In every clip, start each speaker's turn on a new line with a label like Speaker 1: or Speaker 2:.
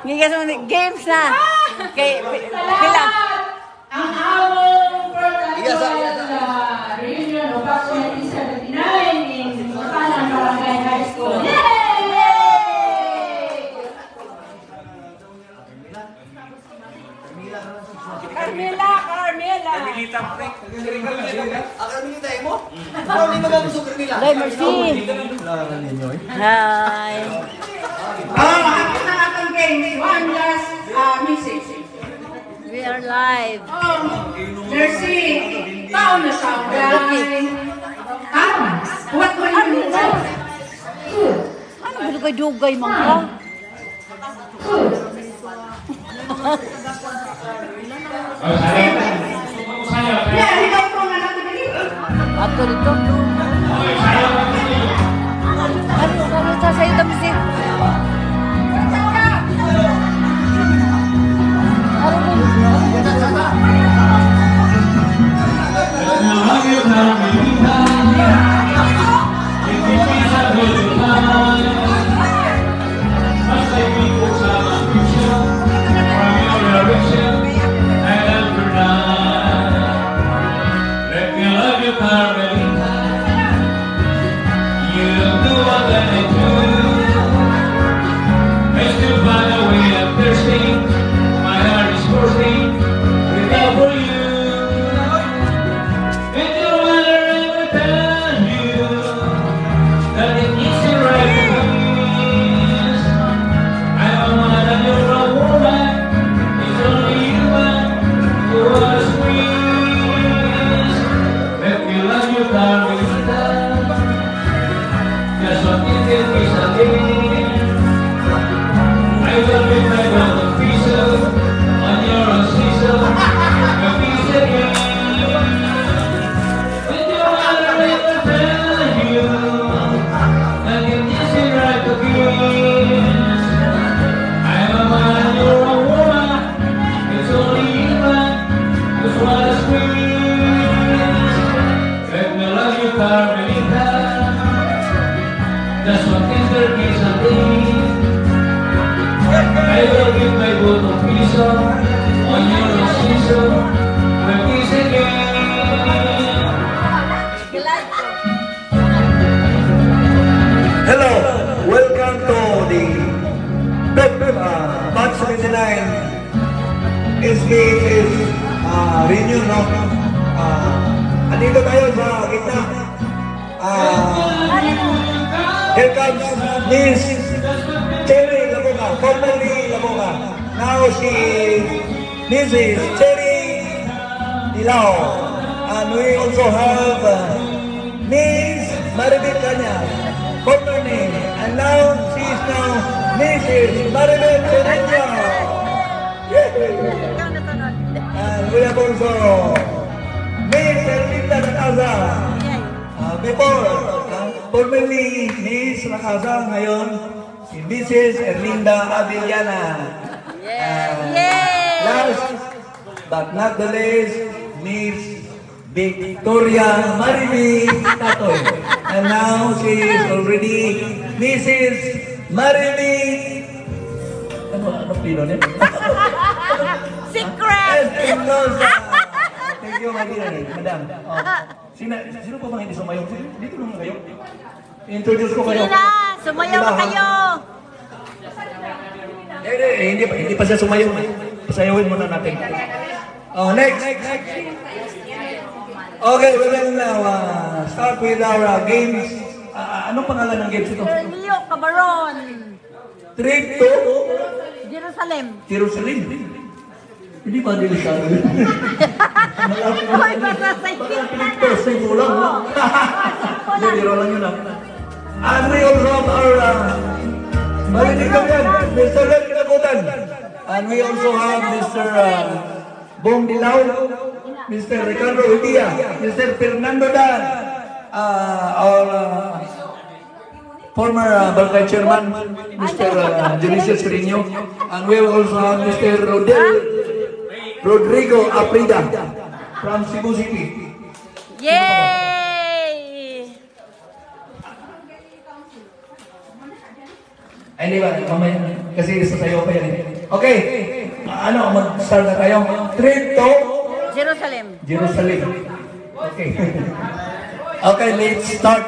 Speaker 1: Ngigas mo games na. Kay pila.
Speaker 2: Ang among reunion of Batch 1979 in Matanan Barangay High School. Carmela!
Speaker 3: Carmelita pre.
Speaker 4: Carmelita mo? Ano ni mo gusto Carmela?
Speaker 1: Hi, Mercy. Hi.
Speaker 2: Ang atong games, one last message.
Speaker 1: We are live.
Speaker 2: Mercy, tao na sa guys. What will you do?
Speaker 1: Ano gusto kay dugay man ka?
Speaker 2: Yeah, ikaw po nga natin dito.
Speaker 1: Ato dito. Ano sa sayo kami si?
Speaker 4: Hello, welcome to the Batch 79 SBS reunion, no? Andito tayo sa gitna. Here comes Miss Cherry Laboga, formerly Laboga. Now she Mrs. Cherry Dilao. And we also have Miss Maribel Kanya, former name. And now she is now Mrs. Maribel Kanya. And we have also Miss Erlinda Nakaza. Before, formerly Miss Nakaza, ngayon si Mrs. Erlinda Avellana. Last but not the least, Miss Victoria Marimi Tatoy. And now she is already Mrs. Marimi. Ano pino niya?
Speaker 1: Secret!
Speaker 4: Thank you, madam. Sino pa bang hindi sumayaw? Dito naman kayo. Introduce ko kayo.
Speaker 1: Sige na! Sumayaw na kayo!
Speaker 4: Hindi pa siya sumayaw. Pasayawin muna natin. Next. Okay, we will now start with our games. Anong pangalan ng games ito?
Speaker 1: Leo Cabaron!
Speaker 4: Trip to
Speaker 1: Jerusalem!
Speaker 4: Jerusalem. Hindi ba delikado yun?
Speaker 1: Hoy, basta sa
Speaker 4: Ito, simple lang. Hindi, biro lang yun. And we also have our marinig ka yan, Mr. Red Kinakutan. And we also have Mr. Bong Dilaw, Mr. Ricardo Udia, Mr. Fernando Dan, our former barangay chairman, Mr. Dionisio Serino, and we also have Mr. Rodrigo Aprida from Cebu City.
Speaker 1: Yay!
Speaker 4: Ay, di ba? Mamaya, kasi sasayaw pa yan. Okay. Mag-start na tayo. 3, 2,
Speaker 1: Jerusalem.
Speaker 4: Jerusalem. Okay. Okay, let's start.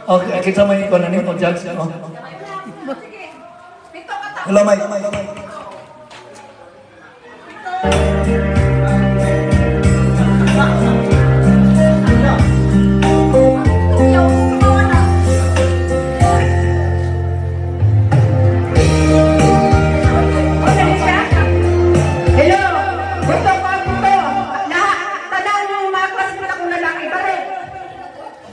Speaker 4: Okay, kita mo yung konanin o judge. Oh. Hello, Mike.
Speaker 2: Hello! Gusto ko ako to! Tanaw mo yung mga classmate akong lalaki ba rin?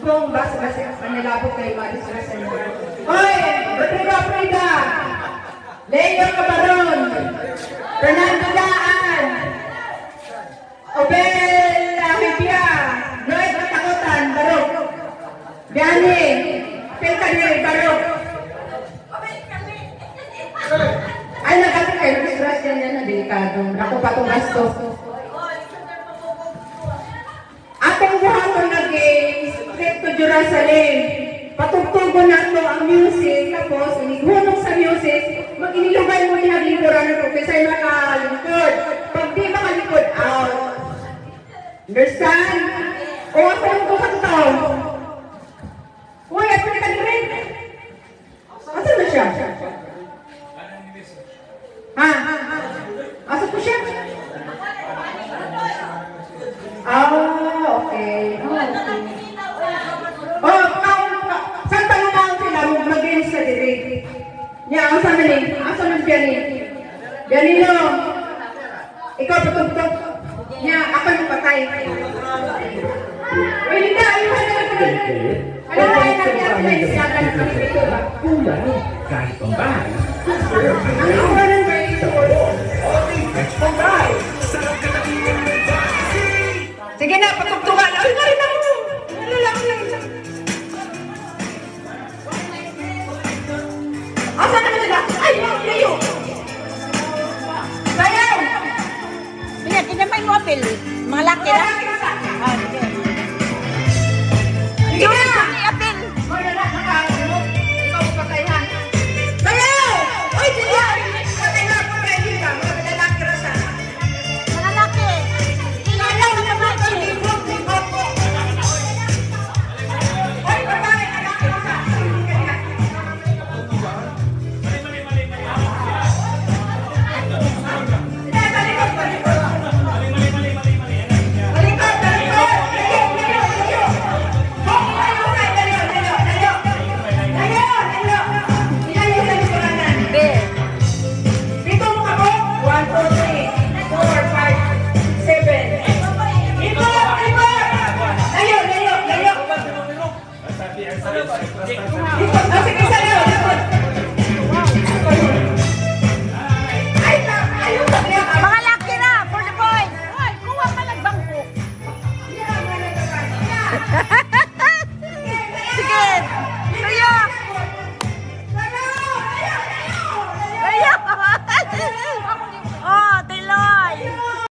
Speaker 2: Bong, basa-basa manilabot kayo ma-distress sa inyo. Hoy! Rodrigo Frida! Leo Cabaron! Fernando Daan! Obel Hibia! Lloyd Katakutan, Barok! Biani! Phil Kadiri, Barok! Ay, nagkasi kayo, distress yan yan na delikado. Ako pa itong gasto. Atong buhaton na games, trip to Jerusalem. Patugtugon na ito ang music, tapos inigunog sa music, mag-inilugay mo yung naglingkuran ng professor na nakalingkod. Pag di makalikod, out. Understand? O ako yung kukantaw. Uy, at pwede ka rin. Asan na siya? Ha? Asa po siya? Okay. Saan tanong sila? Mag-games ka diri. Niya, asa na ni? Asa na Biani? Biani no? Ikaw patugtog. Niya, ako yung patay. Uy, Linda, ayuhan na ako dito. Alam mo, ay natin siya ka na kami dito ba?
Speaker 3: Kahit pambahay.
Speaker 2: Ang kawalan ba ito? Sige na, patugtugan. Ay, na rin ako. Ano lang lang. Asa naman sila? Ay, layo. Sayaw!
Speaker 1: Tingnan mo yung apel. Mga laki na.